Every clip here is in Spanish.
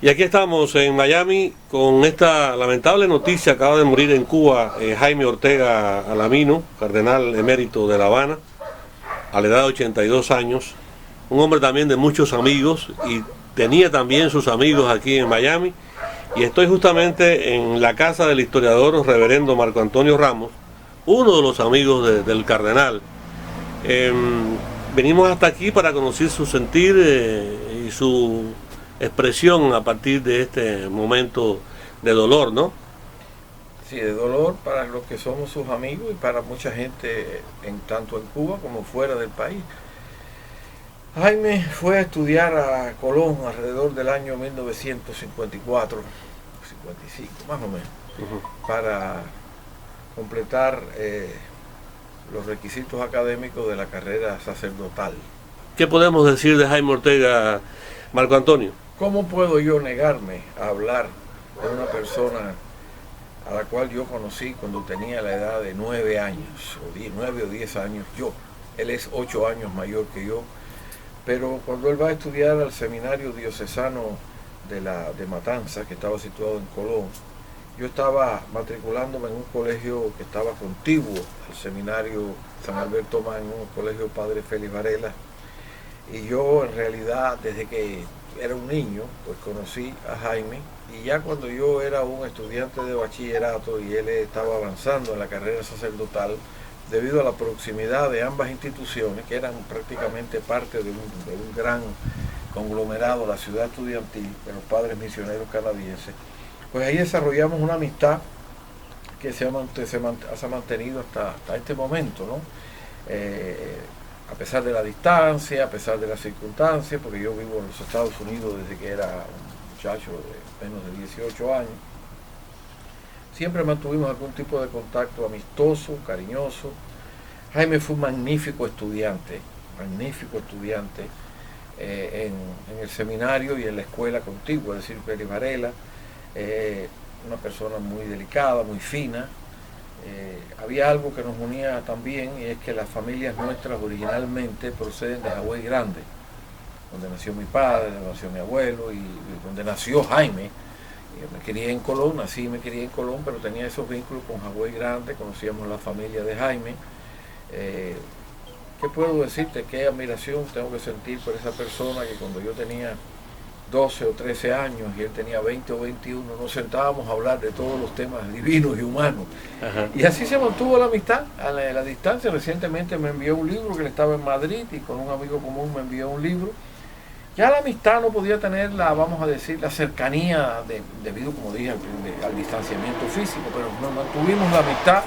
Y aquí estamos en Miami con esta lamentable noticia. Acaba de morir en Cuba Jaime Ortega Alamino, cardenal emérito de La Habana, a la edad de 82 años. Un hombre también de muchos amigos y tenía también sus amigos aquí en Miami. Y estoy justamente en la casa del historiador reverendo Marco Antonio Ramos, uno de los amigos del cardenal. Venimos hasta aquí para conocer su sentir y su expresión a partir de este momento de dolor, ¿no? Sí, de dolor para los que somos sus amigos y para mucha gente, tanto en Cuba como fuera del país. Jaime fue a estudiar a Colón alrededor del año 1954, 55 más o menos, para completar los requisitos académicos de la carrera sacerdotal. ¿Qué podemos decir de Jaime Ortega, Marco Antonio? ¿Cómo puedo yo negarme a hablar de una persona a la cual yo conocí cuando tenía la edad de 9 años, o 9 o 10 años yo? Él es 8 años mayor que yo, pero cuando él va a estudiar al seminario diocesano de Matanzas, que estaba situado en Colón, yo estaba matriculándome en un colegio que estaba contiguo al seminario San Alberto Magno, en un colegio Padre Félix Varela, y yo en realidad desde que era un niño pues conocí a Jaime, y ya cuando yo era un estudiante de bachillerato y él estaba avanzando en la carrera sacerdotal, debido a la proximidad de ambas instituciones, que eran prácticamente parte de un gran conglomerado, la ciudad estudiantil de los padres misioneros canadienses, pues ahí desarrollamos una amistad que se ha mantenido hasta este momento, ¿no? A pesar de la distancia, a pesar de las circunstancias, porque yo vivo en los Estados Unidos desde que era un muchacho de menos de 18 años, siempre mantuvimos algún tipo de contacto amistoso, cariñoso. Jaime fue un magnífico estudiante en el seminario y en la escuela contigua, es decir, Félix Varela, una persona muy delicada, muy fina. Había algo que nos unía también, y es que las familias nuestras originalmente proceden de Hawái Grande, donde nació mi padre, donde nació mi abuelo y donde nació Jaime. Me crié en Colón, nací y me crié en Colón, pero tenía esos vínculos con Hawái Grande, conocíamos la familia de Jaime. ¿Qué puedo decirte? ¿Qué admiración tengo que sentir por esa persona que cuando yo tenía 12 o 13 años y él tenía 20 o 21, nos sentábamos a hablar de todos los temas divinos y humanos? Ajá. Y así se mantuvo la amistad a la distancia. Recientemente me envió un libro, que él estaba en Madrid, y con un amigo común me envió un libro. Ya la amistad no podía tener vamos a decir, la cercanía debido, como dije, al distanciamiento físico, pero nos mantuvimos la amistad.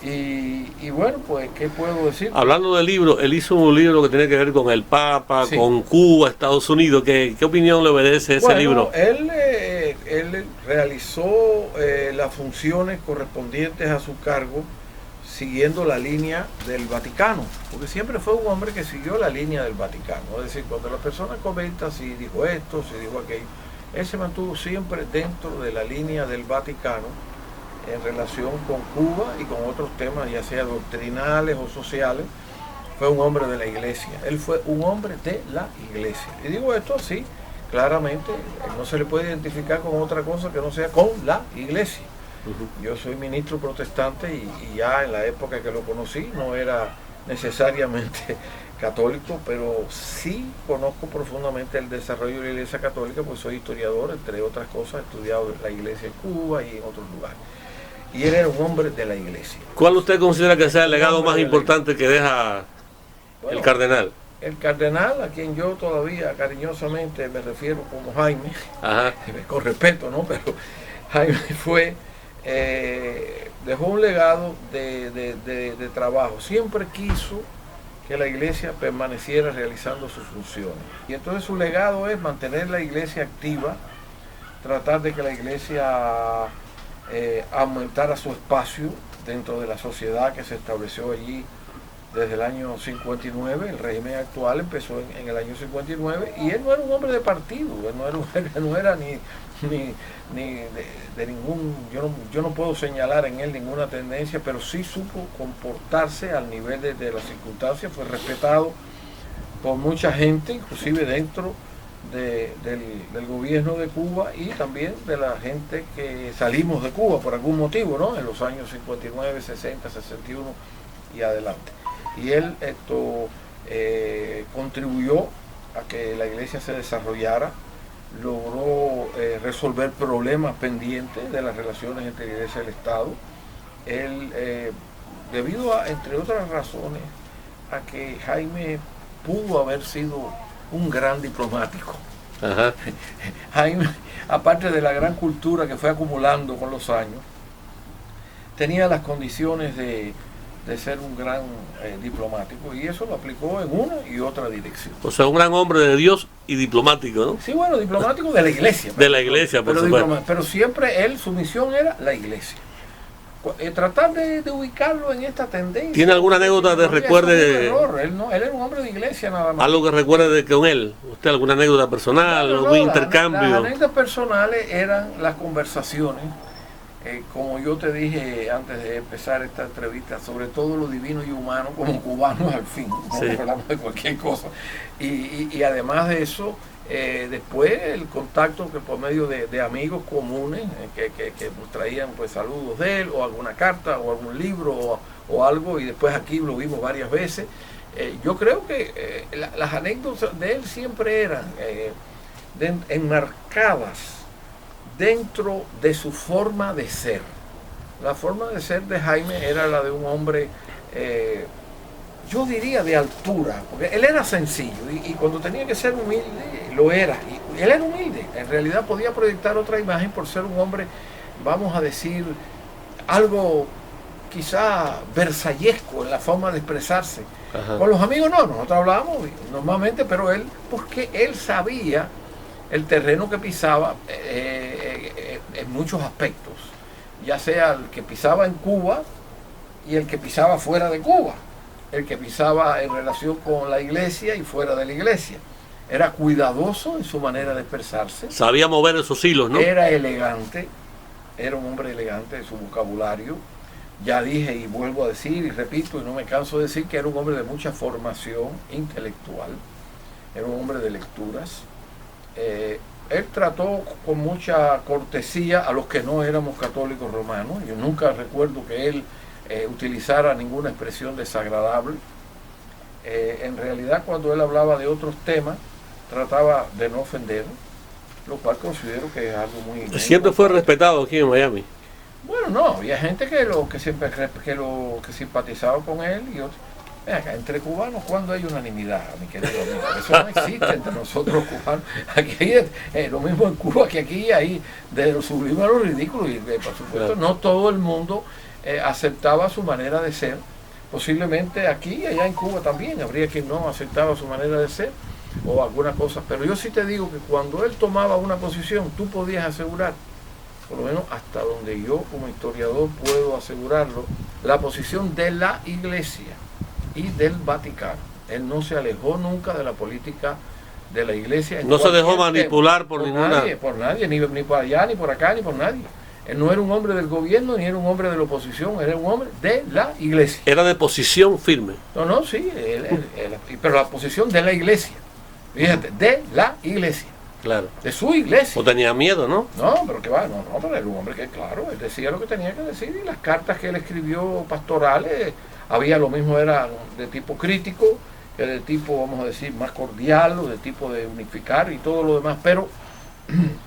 Y bueno, pues, ¿qué puedo decir? Hablando del libro, él hizo un libro que tiene que ver con el Papa, sí, con Cuba, Estados Unidos. ¿Qué opinión le merece ese libro? Él realizó las funciones correspondientes a su cargo siguiendo la línea del Vaticano, porque siempre fue un hombre que siguió la línea del Vaticano. Es decir, cuando la persona comenta si dijo esto, si dijo aquello, él se mantuvo siempre dentro de la línea del Vaticano en relación con Cuba y con otros temas, ya sea doctrinales o sociales. Fue un hombre de la iglesia, él fue un hombre de la iglesia. Y digo esto así, claramente, no se le puede identificar con otra cosa que no sea con la iglesia. Yo soy ministro protestante y ya en la época que lo conocí no era necesariamente católico, pero sí conozco profundamente el desarrollo de la iglesia católica, pues soy historiador, entre otras cosas, he estudiado la iglesia en Cuba y en otros lugares. Y él era un hombre de la iglesia. ¿Cuál usted considera que sea el legado más importante que deja el cardenal? El cardenal, a quien yo todavía cariñosamente me refiero como Jaime, con respeto, ¿no? Pero Jaime dejó un legado de trabajo. Siempre quiso que la iglesia permaneciera realizando sus funciones. Y entonces su legado es mantener la iglesia activa, tratar de que la iglesia aumentara su espacio dentro de la sociedad que se estableció allí desde el año 59. El régimen actual empezó en el año 59, y él no era un hombre de partido, él no era ni de ningún, yo no puedo señalar en él ninguna tendencia, pero sí supo comportarse al nivel de las circunstancias, fue respetado por mucha gente, inclusive dentro del gobierno de Cuba y también de la gente que salimos de Cuba por algún motivo, ¿no? En los años 59, 60, 61 y adelante. Y él contribuyó a que la iglesia se desarrollara, logró resolver problemas pendientes de las relaciones entre la iglesia y el Estado. Él, debido a, entre otras razones, a que Jaime pudo haber sido un gran diplomático. Ajá. Jaime, aparte de la gran cultura que fue acumulando con los años, tenía las condiciones de ser un gran diplomático, y eso lo aplicó en una y otra dirección. O sea, un gran hombre de Dios y diplomático, ¿no? Sí, bueno, diplomático de la iglesia. De la iglesia, por supuesto. Pero siempre él, su misión era la iglesia. Tratar de ubicarlo en esta tendencia. ¿Tiene alguna anécdota de recuerde? Él era un hombre de iglesia nada más. Algo que recuerde con él. ¿Usted alguna anécdota personal, algún intercambio? Las anécdotas personales eran las conversaciones, como yo te dije antes de empezar esta entrevista, sobre todo lo divino y humano como cubanos al fin, no sí. hablamos de cualquier cosa. Y además de eso, después el contacto que por medio de amigos comunes que nos traían pues saludos de él, o alguna carta o algún libro o algo, y después aquí lo vimos varias veces. Yo creo que las anécdotas de él siempre eran enmarcadas dentro de su forma de ser. La forma de ser de Jaime era la de un hombre, yo diría de altura, porque él era sencillo y cuando tenía que ser humilde lo era, y él era humilde. En realidad podía proyectar otra imagen por ser un hombre, vamos a decir, algo quizá versallesco en la forma de expresarse. Ajá. Con los amigos no, nosotros hablábamos normalmente, pero él, porque él sabía el terreno que pisaba en muchos aspectos, ya sea el que pisaba en Cuba y el que pisaba fuera de Cuba, el que pisaba en relación con la iglesia y fuera de la iglesia. Era cuidadoso en su manera de expresarse. Sabía mover esos hilos, ¿no? Era elegante, era un hombre elegante en su vocabulario. Ya dije y vuelvo a decir y repito y no me canso de decir que era un hombre de mucha formación intelectual, era un hombre de lecturas. Él trató con mucha cortesía a los que no éramos católicos romanos. Yo nunca recuerdo que él utilizara ninguna expresión desagradable. En realidad, cuando él hablaba de otros temas, trataba de no ofender, lo cual considero que es algo muy... Siempre fue respetado aquí en Miami. Bueno, no, había gente que simpatizaba con él y otros. Acá, entre cubanos, ¿cuándo hay unanimidad, mi querido amigo? Eso no existe entre nosotros cubanos. Aquí es lo mismo en Cuba que aquí, hay de lo sublime a lo ridículo. Y por supuesto, claro, no todo el mundo aceptaba su manera de ser. Posiblemente aquí y allá en Cuba también habría quien no aceptaba su manera de ser o alguna cosa. Pero yo sí te digo que cuando él tomaba una posición, tú podías asegurar, por lo menos hasta donde yo como historiador puedo asegurarlo, la posición de la iglesia y del Vaticano. Él no se alejó nunca de la política de la iglesia. No se dejó manipular por ninguna... Por nadie, ni por allá, ni por acá, ni por nadie. Él no era un hombre del gobierno, ni era un hombre de la oposición, era un hombre de la iglesia. Era de posición firme. No, sí, pero la posición de la iglesia. Fíjate, de la iglesia. Claro. De su iglesia. O tenía miedo, ¿no? No, pero que va, no, pero era un hombre que, claro, él decía lo que tenía que decir, y las cartas que él escribió pastorales, había lo mismo, era de tipo crítico, que de tipo, vamos a decir, más cordial, o de tipo de unificar y todo lo demás, pero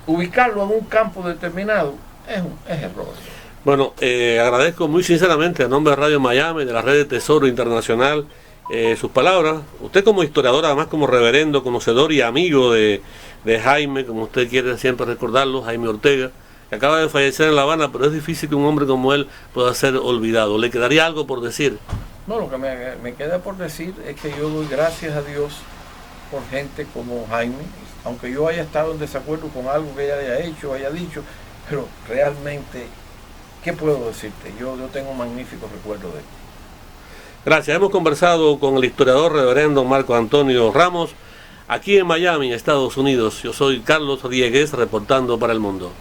ubicarlo en un campo determinado es error. Bueno, agradezco muy sinceramente a nombre de Radio Miami, de la Red de Tesoro Internacional, sus palabras. Usted como historiador, además como reverendo, conocedor y amigo de Jaime, como usted quiere siempre recordarlo, Jaime Ortega, que acaba de fallecer en La Habana, pero es difícil que un hombre como él pueda ser olvidado. ¿Le quedaría algo por decir? No, lo que me queda por decir es que yo doy gracias a Dios por gente como Jaime, aunque yo haya estado en desacuerdo con algo que ella haya hecho, haya dicho, pero realmente, ¿qué puedo decirte? Yo tengo un magnífico recuerdo de él. Gracias. Hemos conversado con el historiador reverendo Marco Antonio Ramos, aquí en Miami, Estados Unidos. Yo soy Carlos Diegues, reportando para El Mundo.